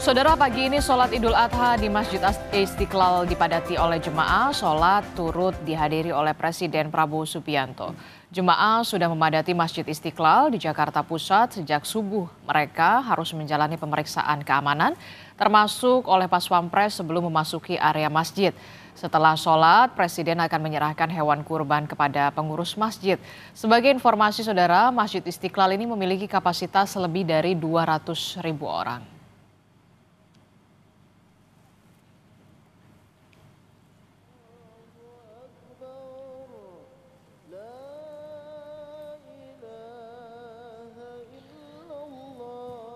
Saudara, pagi ini sholat Idul Adha di Masjid Istiqlal dipadati oleh jemaah. Sholat turut dihadiri oleh Presiden Prabowo Subianto. Jemaah sudah memadati Masjid Istiqlal di Jakarta Pusat sejak subuh. Mereka harus menjalani pemeriksaan keamanan, termasuk oleh Pas Pampres sebelum memasuki area masjid. Setelah sholat, Presiden akan menyerahkan hewan kurban kepada pengurus masjid. Sebagai informasi saudara, Masjid Istiqlal ini memiliki kapasitas lebih dari 200.000 orang.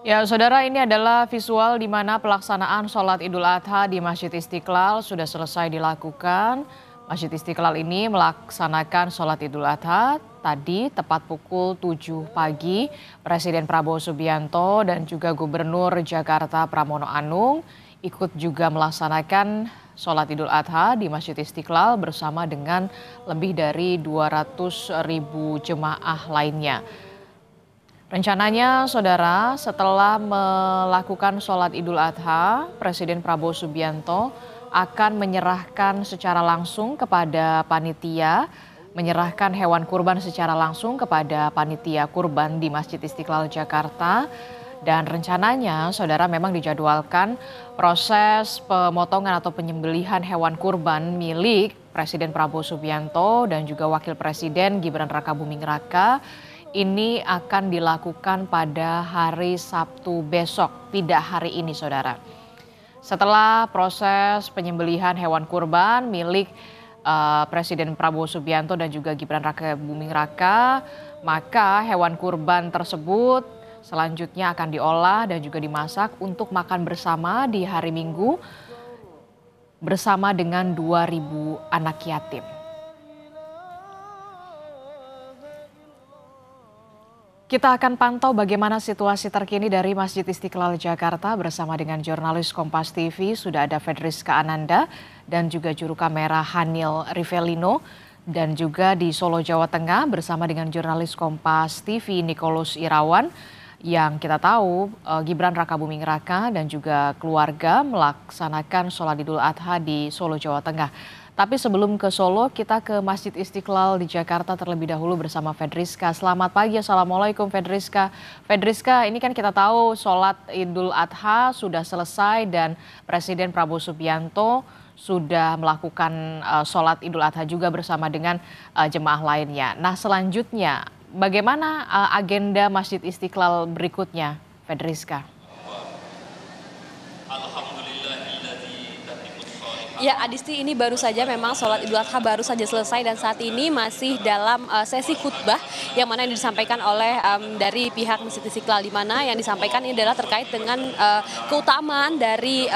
Ya, saudara, ini adalah visual di mana pelaksanaan sholat Idul Adha di Masjid Istiqlal sudah selesai dilakukan. Masjid Istiqlal ini melaksanakan sholat Idul Adha tadi tepat pukul 7 pagi. Presiden Prabowo Subianto dan juga Gubernur Jakarta Pramono Anung ikut juga melaksanakan sholat Idul Adha di Masjid Istiqlal bersama dengan lebih dari 200.000 jemaah lainnya. Rencananya, saudara, setelah melakukan sholat Idul Adha, Presiden Prabowo Subianto akan menyerahkan secara langsung kepada panitia, menyerahkan hewan kurban secara langsung kepada panitia kurban di Masjid Istiqlal Jakarta. Dan rencananya, saudara, memang dijadwalkan proses pemotongan atau penyembelihan hewan kurban milik Presiden Prabowo Subianto dan juga Wakil Presiden Gibran Rakabuming Raka ini akan dilakukan pada hari Sabtu besok, tidak hari ini, saudara. Setelah proses penyembelihan hewan kurban milik Presiden Prabowo Subianto dan juga Gibran Rakabuming Raka, maka hewan kurban tersebut selanjutnya akan diolah dan juga dimasak untuk makan bersama di hari Minggu bersama dengan 2.000 anak yatim. Kita akan pantau bagaimana situasi terkini dari Masjid Istiqlal Jakarta bersama dengan jurnalis Kompas TV. Sudah ada Fedriska Ananda dan juga juru kamera Hanil Rivelino. Dan juga di Solo, Jawa Tengah bersama dengan jurnalis Kompas TV Nicholas Irawan. Yang kita tahu Gibran Rakabuming Raka dan juga keluarga melaksanakan sholat Idul Adha di Solo, Jawa Tengah. Tapi sebelum ke Solo, kita ke Masjid Istiqlal di Jakarta terlebih dahulu bersama Fedriska. Selamat pagi, Assalamualaikum Fedriska. Fedriska, ini kan kita tahu sholat Idul Adha sudah selesai dan Presiden Prabowo Subianto sudah melakukan sholat Idul Adha juga bersama dengan jemaah lainnya. Nah, selanjutnya bagaimana agenda Masjid Istiqlal berikutnya, Fedriska? Ya, Adisti, ini baru saja memang sholat Idul Adha baru saja selesai dan saat ini masih dalam sesi khutbah yang mana yang disampaikan oleh dari pihak Masjid Istiqlal, di mana yang disampaikan ini adalah terkait dengan keutamaan dari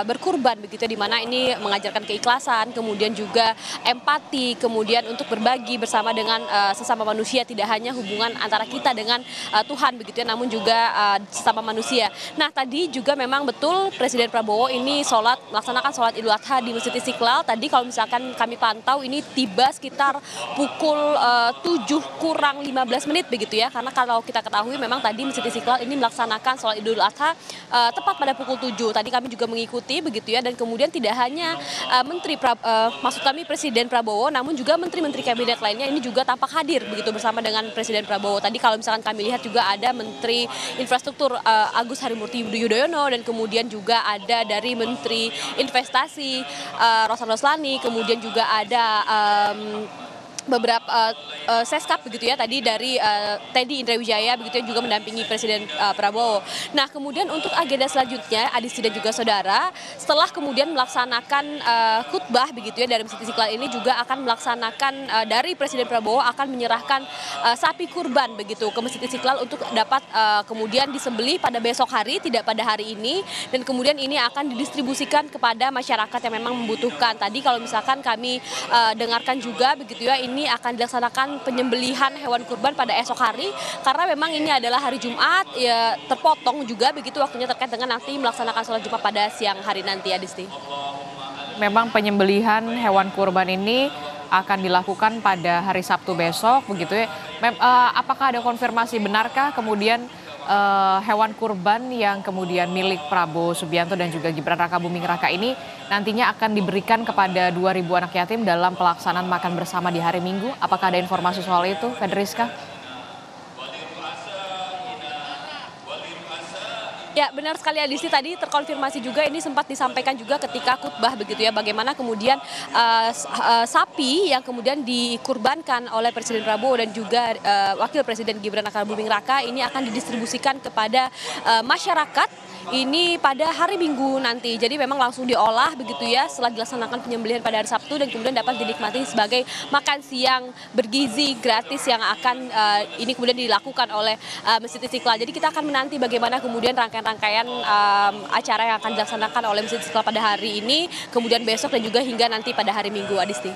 berkurban begitu, di mana ini mengajarkan keikhlasan, kemudian juga empati, kemudian untuk berbagi bersama dengan sesama manusia, tidak hanya hubungan antara kita dengan Tuhan begitu ya, namun juga sesama manusia. Nah, tadi juga memang betul Presiden Prabowo ini melaksanakan sholat Idul Adha di Masjid Istiqlal. Tadi kalau misalkan kami pantau ini tiba sekitar pukul 7 kurang 15 menit begitu ya. Karena kalau kita ketahui memang tadi Masjid Istiqlal ini melaksanakan sholat Idul Adha tepat pada pukul 7. Tadi kami juga mengikuti begitu ya, dan kemudian tidak hanya Presiden Prabowo, namun juga menteri-menteri kabinet lainnya ini juga tampak hadir begitu bersama dengan Presiden Prabowo. Tadi kalau misalkan kami lihat juga ada Menteri Infrastruktur Agus Harimurti Yudhoyono, dan kemudian juga ada dari Menteri Investasi Rosan Roslani, kemudian juga ada beberapa seskap begitu ya, tadi dari Teddy Indra Wijaya begitu ya, juga mendampingi Presiden Prabowo. Nah, kemudian untuk agenda selanjutnya, Adisti dan juga saudara, setelah kemudian melaksanakan khutbah begitu ya dari Masjid Istiqlal ini, juga akan melaksanakan dari Presiden Prabowo akan menyerahkan sapi kurban begitu ke Masjid Istiqlal untuk dapat kemudian disembelih pada besok hari, tidak pada hari ini, dan kemudian ini akan didistribusikan kepada masyarakat yang memang membutuhkan. Tadi kalau misalkan kami dengarkan juga begitu ya, ini akan dilaksanakan penyembelihan hewan kurban pada esok hari, karena memang ini adalah hari Jumat ya, terpotong juga begitu waktunya terkait dengan nanti melaksanakan sholat Jumat pada siang hari nanti, Adisti. Memang penyembelihan hewan kurban ini akan dilakukan pada hari Sabtu besok begitu ya. Apakah ada konfirmasi, benarkah kemudian hewan kurban yang kemudian milik Prabowo Subianto dan juga Gibran Rakabuming Raka ini nantinya akan diberikan kepada 2.000 anak yatim dalam pelaksanaan makan bersama di hari Minggu. Apakah ada informasi soal itu, Fedriska? Ya, benar sekali Adisti, tadi terkonfirmasi juga ini sempat disampaikan juga ketika khutbah begitu ya, bagaimana kemudian sapi yang kemudian dikurbankan oleh Presiden Prabowo dan juga Wakil Presiden Gibran Rakabuming Raka ini akan didistribusikan kepada masyarakat ini pada hari Minggu nanti. Jadi memang langsung diolah begitu ya setelah dilaksanakan penyembelihan pada hari Sabtu dan kemudian dapat dinikmati sebagai makan siang bergizi gratis yang akan ini kemudian dilakukan oleh Masjid Istiqlal. Jadi kita akan menanti bagaimana kemudian rangkaian acara yang akan dilaksanakan oleh Masjid Istiqlal pada hari ini, kemudian besok dan juga hingga nanti pada hari Minggu, Adisti.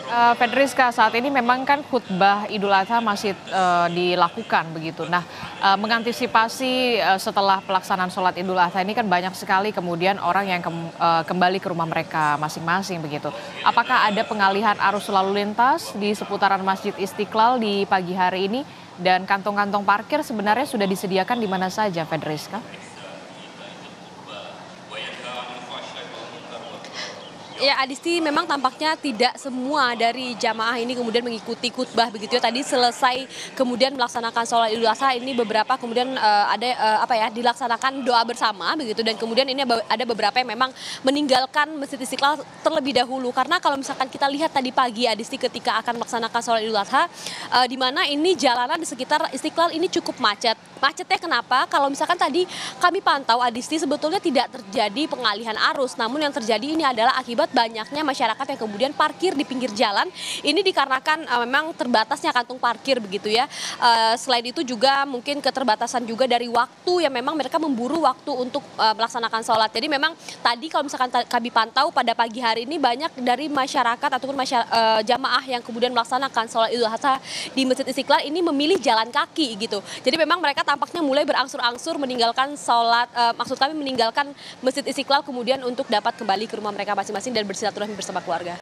Fedriska, saat ini memang kan khutbah Idul Adha masih dilakukan begitu. Nah, mengantisipasi setelah pelaksanaan sholat Idul Adha ini kan banyak sekali kemudian orang yang kembali ke rumah mereka masing-masing begitu. Apakah ada pengalihan arus lalu lintas di seputaran Masjid Istiqlal di pagi hari ini? Dan kantong-kantong parkir sebenarnya sudah disediakan di mana saja, Fedriska? Ya, Adisti, memang tampaknya tidak semua dari jamaah ini kemudian mengikuti khutbah begitu ya. Tadi selesai kemudian melaksanakan sholat Idul Adha ini beberapa kemudian dilaksanakan doa bersama begitu, dan kemudian ini ada beberapa yang memang meninggalkan Masjid Istiqlal terlebih dahulu karena kalau misalkan kita lihat tadi pagi Adisti ketika akan melaksanakan sholat Idul Adha di mana ini jalanan di sekitar Istiqlal ini cukup macet. Macetnya kenapa? Kalau misalkan tadi kami pantau Adisti sebetulnya tidak terjadi pengalihan arus, namun yang terjadi ini adalah akibat banyaknya masyarakat yang kemudian parkir di pinggir jalan. Ini dikarenakan memang terbatasnya kantung parkir begitu ya. Selain itu juga mungkin keterbatasan juga dari waktu yang memang mereka memburu waktu untuk melaksanakan sholat. Jadi memang tadi kalau misalkan kami pantau pada pagi hari ini banyak dari masyarakat ataupun jamaah yang kemudian melaksanakan sholat Idul Adha di Masjid Istiqlal ini memilih jalan kaki gitu. Jadi memang mereka tampaknya mulai berangsur-angsur meninggalkan sholat, maksud kami meninggalkan Masjid Istiqlal kemudian untuk dapat kembali ke rumah mereka masing-masing dan bersilaturahmi bersama keluarga.